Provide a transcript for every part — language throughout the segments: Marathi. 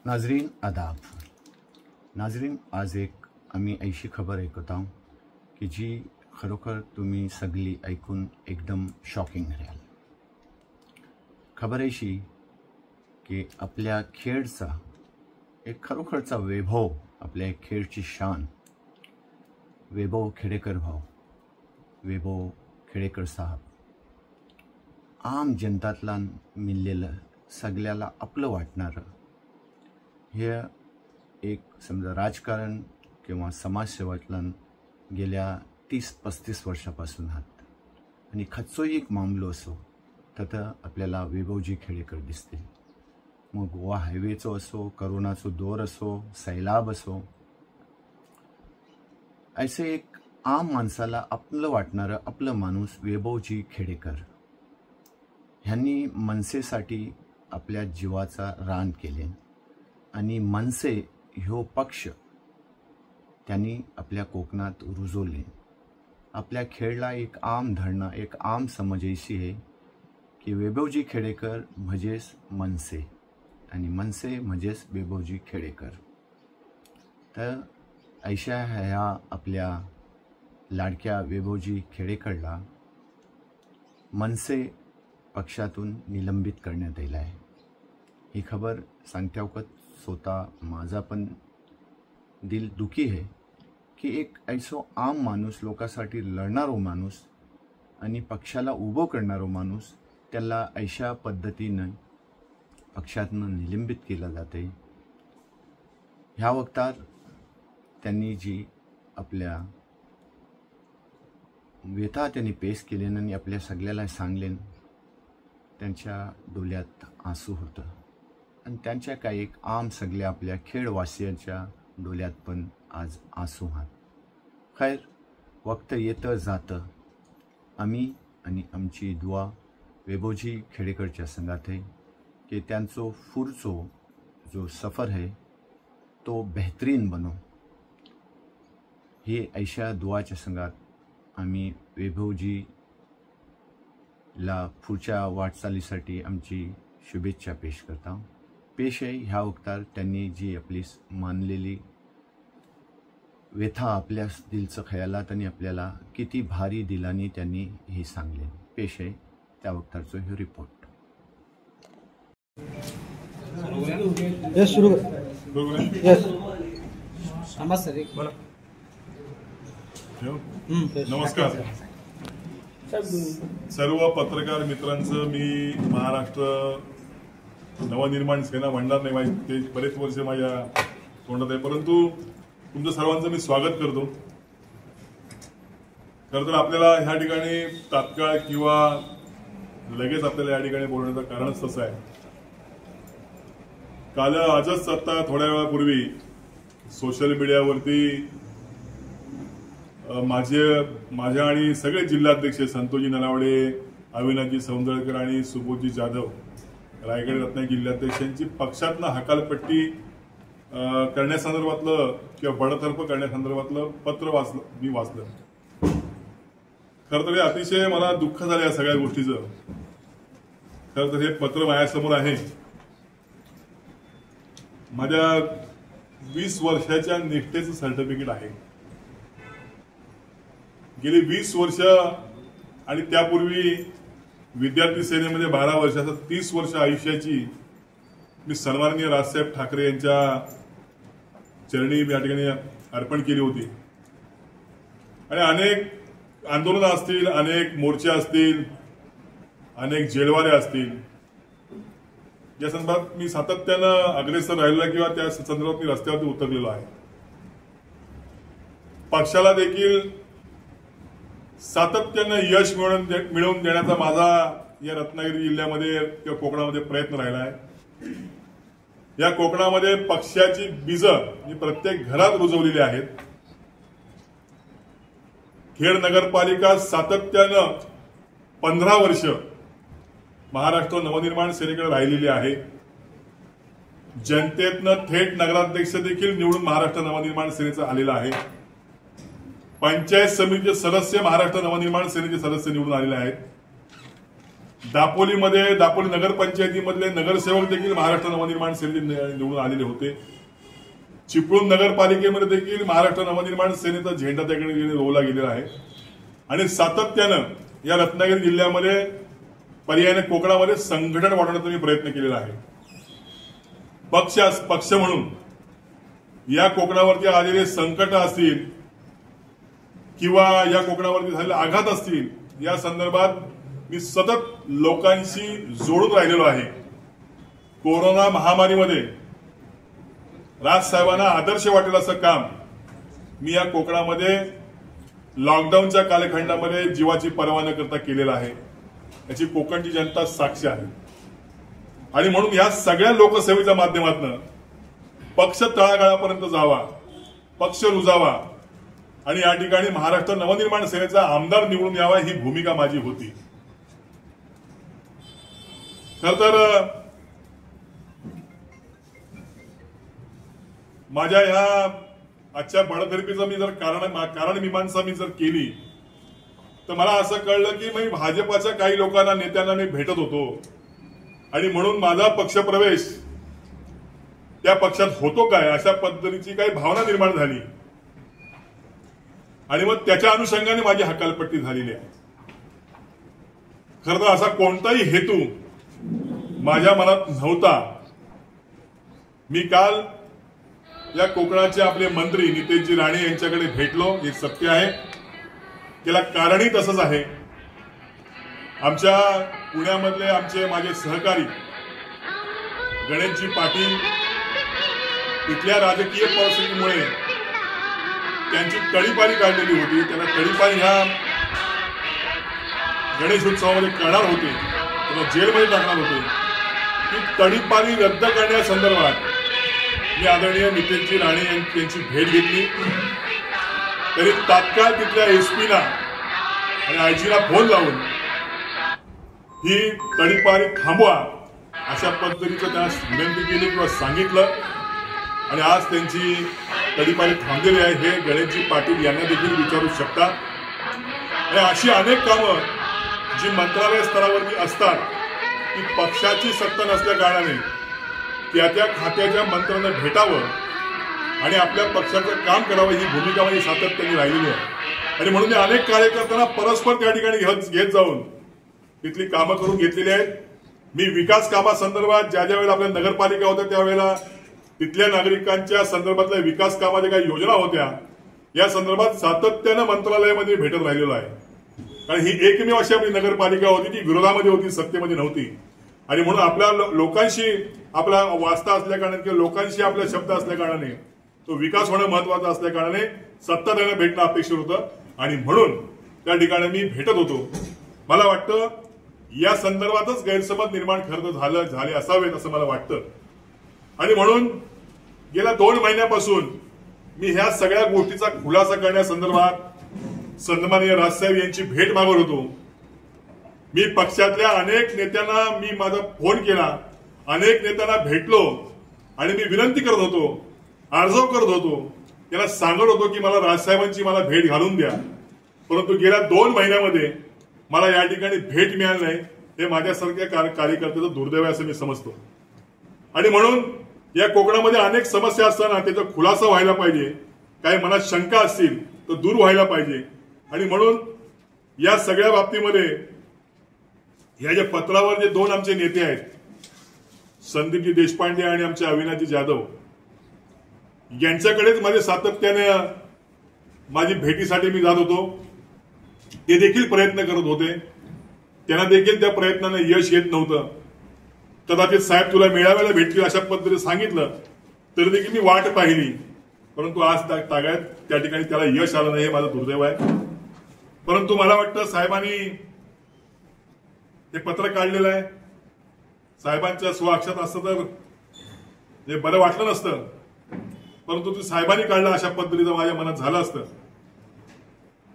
नाजरीन आदाब। नाजरीन, आज एक आम्ही अशी खबर ऐकत आहोत की जी खरोखर तुम्ही सगळी ऐकून एकदम शॉकिंग राहाल। खबर अशी की आपल्या खेळचा एक खरोखरचा वैभव, आपल्या खेळची शान वैभव खेडेकर भाऊ, वैभव खेडेकर साहेब आम जनतातल्यान मिळलेलं सगळ्याला आपलं वाटणारं हे एक समजा राजकारण किंवा समाजसेवेतल्यान गेल्या 30-35 वर्षापासून आहात आणि खचोही एक मामलो असो तर आपल्याला वैभवजी खेडेकर दिसतील। मग गोवा हायवेचो असो, करोनाचो दौर असो, सैलाब असो, ऐसे एक आम माणसाला आपलं वाटणारं आपलं माणूस वैभवजी खेडेकर ह्यांनी मनसेसाठी आपल्या जीवाचा रान केले आणि मनसे ह्यो पक्ष त्यांनी आपल्या कोकणात रुजवले। आपल्या खेळला एक आम धरणं, एक आम समज अशी आहे की वैभवजी खेडेकर म्हणजेच मनसे आणि मनसे म्हणजेच वैभवजी खेडेकर। तर अशा ह्या आपल्या लाडक्या वैभवजी खेडेकरला मनसे पक्षातून निलंबित करण्यात आले आहे। ही खबर सांगत्यावकत स्वतः माझा पण दिल दुखी आहे की एक ऐसो आम माणूस, लोकांसाठी लढणारो माणूस आणि पक्षाला उभं करणारो माणूस त्याला अशा पद्धतीनं पक्षातून निलंबित केला जाते। ह्या वक्तार त्यांनी जी आपल्या व्यथा त्यांनी पेश केले आणि आपल्या सगळ्याला सांगले, त्यांच्या डोळ्यात आंसू होतं आणि त्यांच्या काही एक आम सगळ्या आपल्या खेळवासियांच्या डोळ्यात पण आज आंसू आहेत। खैर, वक्त येतं जातं, आम्ही आणि आमची दुआ वैभवजी खेडेकरच्या संगात आहे की त्यांचो पुढचो जो सफर आहे तो बेहतरीन बनो। ही अशा दुआच्या संगात आम्ही वैभवजी ला पुढच्या वाटचालीसाठी आमची शुभेच्छा पेश करता। पेश आहे ह्या वक्तार त्यांनी जी आपली मानलेली व्यथा आपल्या दिलचं खयालात आणि आपल्याला किती भारी दिलानी त्यांनी हे सांगले। पेश आहे त्या वक्तारचो हे रिपोर्ट। यस सुरू कर। यस नमस्ते बोला। नमस्कार सर्व पत्रकार मित्रांचं। मी महाराष्ट्र नवनिर्माण सेना म्हणणार नाही, माझे ते बरेच वर्ष माझ्या तोंडात आहे, परंतु तुमचं सर्वांचं मी स्वागत करतो। खरं तर आपल्याला ह्या ठिकाणी तात्काळ किंवा लगेच आपल्याला या ठिकाणी बोलण्याचं कारणच तसं आहे। काल आजच आता थोड्या वेळापूर्वी सोशल मीडियावरती माझ्या आणि सगळे जिल्हाध्यक्ष संतोषजी नलावडे, अविनाशजी सौंदळकर आणि सुबोधजी जाधव, रायगड रत्नागिरी जिल्हाध्यक्षांची पक्षातनं हकालपट्टी करण्यासंदर्भातलं किंवा बडतर्फ करण्यासंदर्भातलं पत्र मी वाचलं। खरं तर अतिशय मला दुःख झालं या सगळ्या गोष्टीचं। खरं तर हे पत्र माझ्यासमोर आहे। माझ्या 20 वर्षाच्या निष्ठेचं सर्टिफिकेट आहे। गेली 20 वर्ष आणि त्यापूर्वी विद्यार्थी सेनेमध्ये 12 वर्षाचं 30 वर्ष आयुष्याची मी सन्माननीय राजसाहेब ठाकरे यांच्या चरणी या ठिकाणी अर्पण केली होती आणि अनेक आंदोलनं असतील, अनेक मोर्चे असतील, अनेक जेलवारे असतील, या संदर्भात मी सातत्यानं अग्रेसर राहिलो किंवा त्या संदर्भात मी रस्त्यावरती उतरलेलो आहे। पक्षाला देखील सातत्यानं यश मिळवून देण्याचा माझा या रत्नागिरी जिल्ह्यामध्ये किंवा कोकणामध्ये प्रयत्न राहिला आहे। या कोकणामध्ये पक्षाची बीजं मी प्रत्येक घरात रुजवलेली आहेत। खेड नगरपालिका सातत्यानं 15 वर्ष महाराष्ट्र नवनिर्माण सेनेकडे राहिलेली आहे। जनतेतनं थेट नगराध्यक्ष देखील निवडून महाराष्ट्र नवनिर्माण सेनेचा आलेला आहे। पंचायत समितीचे सदस्य महाराष्ट्र नवनिर्माण सेनेचे सदस्य निवडून आलेले आहेत। दापोली नगरपंचायतीमधले नगरसेवक देखील महाराष्ट्र नवनिर्माण सेनेचे निवडून आलेले होते. चिपळूण नगरपालिकेमध्ये देखील महाराष्ट्र नवनिर्माण सेनेचा झेंडा त्याकडे रोवला गेलेला आहे. आणि सातत्यानं या रत्नागिरी जिल्ह्यामध्ये पर्यायाने कोकणामध्ये संघटन वाढवण्याचा मी प्रयत्न केलेला आहे. पक्ष म्हणून या कोकणावरती आलेले संकट असतील किंवा या कोकणावरती झालेले आघात असतील, या संदर्भात मी सतत लोकांशी जोडून राहिलेलो आहे. कोरोना महामारीमध्ये राजसाहेबांना आदर्श वाटेल असं काम मी या कोकणामध्ये लॉकडाऊनच्या कालखंडामध्ये जीवाची पर्वा न करता केलेलं आहे. याची कोकणची जनता साक्षी आहे. आणि म्हणून या सगळ्या लोकसेवेच्या माध्यमातून पक्ष तळागाळापर्यंत जावा, पक्ष रुजावा आणि या ठिकाणी महाराष्ट्र नवनिर्माण सेनेचा आमदार निवडून यावा, ही भूमिका माझी होती. खर तर माझ्या ह्या आजच्या बडतर्फीचं मी जर कारण मीमांसा मी जर केली तर मला असं कळलं की मी भाजपाच्या काही लोकांना, नेत्यांना मी भेटत होतो आणि म्हणून माझा पक्षप्रवेश त्या पक्षात होतो काय अशा पद्धतीची काही भावना निर्माण झाली आणि मग त्याच्या अनुषंगाने माझी हकालपट्टी झालेली आहे. खरं तर असा कोणताही हेतू माझ्या मनात नव्हता. मी काल या कोकणाचे आपले मंत्री नितेशजी राणे यांच्याकडे भेटलो, हे सत्य आहे. त्याला कारणही तसंच आहे. आमच्या पुण्यामधले माझे सहकारी गणेशजी पाटील तिथल्या राजकीय परिस्थितीमुळे त्यांची तळीपारी काढलेली होती. त्यांना तळीपारी ह्या गणेश उत्सवामध्ये करणार होते, त्यांना जेलमध्ये टाकणार होते. ती तळीपारी रद्द करण्यासंदर्भात मी आदरणीय नितेशजी राणे यांची भेट घेतली. तरी तात्काळ तिथल्या एसपीला आणि आयजीला फोन लावून ही तडीपारी थांबवा अशा पद्धतीचं त्यांना विनंती केली किंवा सांगितलं आणि आज त्यांची तडीपारी थांबलेली आहे. हे गणेशजी पाटील यांना देखील विचारू शकता. आणि अशी अनेक कामं जी मंत्रालय स्तरावरती असतात ती पक्षाची सत्ता नसल्या कारणाने त्या खात्याच्या मंत्र्यांना भेटावं आणि आपल्या पक्षाचं काम करावं, ही भूमिका माझी सातत्याने राहिलेली आहे. आणि म्हणून मी अनेक कार्यकर्त्यांना परस्पर त्या ठिकाणी घेत जाऊन तिथली कामं करून घेतलेली आहेत. मी विकास कामासंदर्भात ज्या वेळेला आपल्या नगरपालिका होत्या त्यावेळेला तिथल्या नागरिकांच्या संदर्भातल्या विकास कामाच्या काही योजना होत्या, या संदर्भात सातत्यानं मंत्रालयामध्ये भेटत राहिलेलो आहे. कारण ही एकमेव अशी आपली नगरपालिका होती ती विरोधामध्ये होती, सत्तेमध्ये नव्हती. आणि म्हणून आपल्या लोकांशी आपला वास्ता असल्या कारणाने किंवा लोकांशी आपला शब्द असल्या कारणाने तो विकास होणं महत्वाचं असल्या कारणाने सत्ता त्यांना भेटणं अपेक्षित होतं आणि म्हणून त्या ठिकाणी मी भेटत होतो. मला वाटतं या संदर्भातच गैरसमज निर्माण झाले असावेत असं मला वाटतं. आणि म्हणून गेल्या 2 महिन्यापासून मी ह्या सगळ्या गोष्टीचा खुलासा करण्यासंदर्भात सन्माननीय राजसाहेब यांची भेट मागत होतो. मी पक्षातल्या अनेक नेत्यांना मी माझा फोन केला, अनेक नेत्यांना भेटलो आणि मी विनंती करत होतो, अर्जव करत होतो, त्याला सांगत होतो की मला राजसाहेबांची मला भेट घालून द्या. परंतु गेल्या 2 महिन्यामध्ये मला या ठिकाणी भेट मिळाली नाही. हे माझ्यासारख्या कार्यकर्त्याचं दुर्दैव आहे असं मी समजतो. आणि म्हणून या कोकणामध्ये अनेक समस्या असताना त्याचा खुलासा व्हायला पाहिजे, काही मनात शंका असतील तर दूर व्हायला पाहिजे. आणि म्हणून या सगळ्या बाबतीमध्ये या ज्या पत्रावर जे 2 आमचे नेते आहेत, संदीपजी देशपांडे आणि आमचे अविनाशजी जाधव, यांच्याकडेच माझे सातत्याने माझी भेटीसाठी मी जात होतो. ते देखील प्रयत्न करत होते, त्यांना देखील त्या प्रयत्नाने यश येत नव्हतं. कदाचित साहेब तुला मेळाव्याला भेटतील अशा पद्धतीने सांगितलं तरी देखील मी वाट पाहिली, परंतु आज तागायत त्या ठिकाणी त्याला यश आलं नाही, हे माझं दुर्दैव आहे. परंतु मला वाटतं साहेबांनी ते पत्र काढलेलं आहे, साहेबांच्या स्वाक्षरात असतं तर हे बरं वाटलं नसतं, परंतु ते साहेबांनी काढलं अशा पद्धतीचं माझ्या मनात झालं असतं.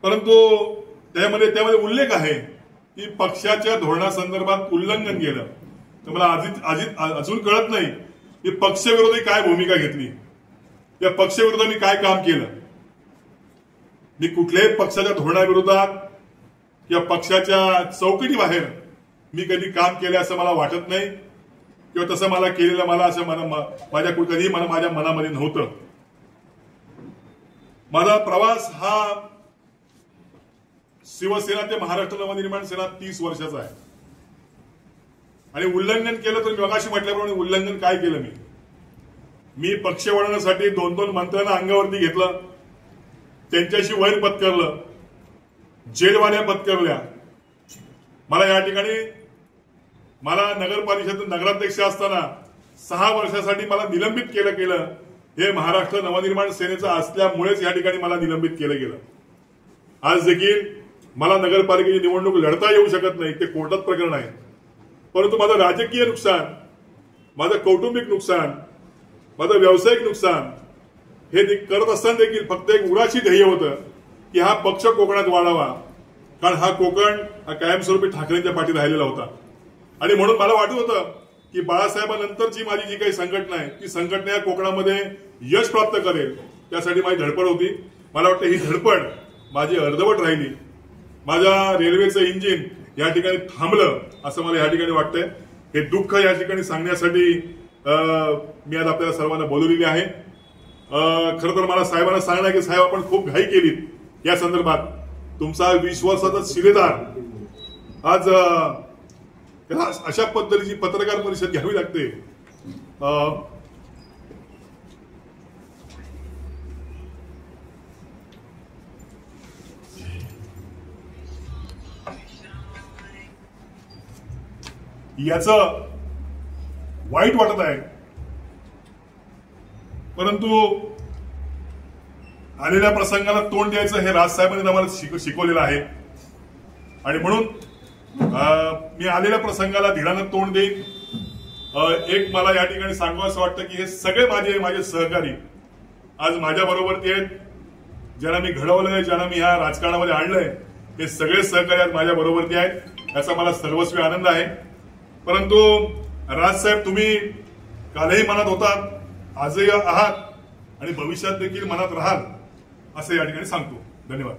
परंतु त्यामध्ये उल्लेख आहे की पक्षाच्या धोरणासंदर्भात उल्लंघन केलं. तर मला अजून कळत नाही की पक्षविरोधी काय भूमिका घेतली, त्या पक्षविरोधाने काय काम केलं. मी कुठल्याही पक्षाच्या धोरणाविरोधात किंवा पक्षाच्या चौकटी बाहेर मी कधी काम केलं असं मला वाटत नाही किंवा तसं मला केलेलं मला असं माझ्या कधीही माझ्या मनामध्ये नव्हतं. माझा प्रवास हा शिवसेना ते महाराष्ट्र नवनिर्माण सेना 30 वर्षाचा आहे. आणि उल्लंघन केलं तर मगाशी म्हटल्याप्रमाणे उल्लंघन काय केलं मी पक्ष वाढवण्यासाठी 2-2 मंत्र्यांना अंगावरती घेतलं, त्यांच्याशी वैर पत्करलं, जेलवाल्या पत्करल्या. मला या ठिकाणी मला नगर परिषदेत नगराध्यक्ष असताना 6 वर्षासाठी मला निलंबित केलं. हे महाराष्ट्र नवनिर्माण सेनेचं असल्यामुळेच या ठिकाणी मला निलंबित केलं गेलं. आज देखील मला नगरपालिकेची निवडणूक लढता येऊ शकत नाही, ते कोर्टात प्रकरण आहे. परंतु माझं राजकीय नुकसान, माझं कौटुंबिक नुकसान, माझं व्यावसायिक नुकसान हे करत असताना देखील फक्त एक उराशी ध्येय होतं की हा पक्ष कोकणात वाढावा, कारण हा कोकण हा कायमस्वरूपी ठाकरेंच्या पाठी राहिलेला होता. आणि म्हणून मला वाटत होतं की बाळासाहेबांनंतरची माझी जी काही संघटना आहे ती संघटना या कोकणामध्ये यश प्राप्त करेल, त्यासाठी माझी धडपड होती. मला वाटतं ही धडपड माझी अर्धवट राहिली. माझ्या रेल्वेचं इंजिन या ठिकाणी थांबलं असं मला या ठिकाणी वाटतंय. हे दुःख या ठिकाणी सांगण्यासाठी मी आज आपल्याला सर्वांना बोलवलेली आहे. खरं तर मला साहेबांना सांगणं की साहेब आपण खूप घाई केलीत या संदर्भात. तुमचा विश्वासाचा शिलेदार आज अशा पद्धतीची पत्रकार परिषद घ्यावी लागते. याचं वाईट वाटत आहे, परंतु आलेल्या प्रसंगाला तोंड द्यायचं हे राजसाहेबांनी आम्हाला शिकवलेलं आहे. आणि म्हणून मी आलेल्या प्रसंगाला धीरानं तोंड देईन. एक मला या ठिकाणी सांगावं असं वाटतं की हे सगळे माझे सहकारी आज माझ्या बरोबरती आहेत. ज्यांना मी घडवलंय, ज्यांना मी ह्या राजकारणामध्ये आणलंय, हे सगळे सहकारी आज माझ्या बरोबरती आहेत. याचा मला सर्वस्वी आनंद आहे. परंतु राजसाहेब, तुम्ही कालही मनात होतात, आजही आहात आणि भविष्यात देखील मनात राहाल असं या ठिकाणी सांगतो. धन्यवाद.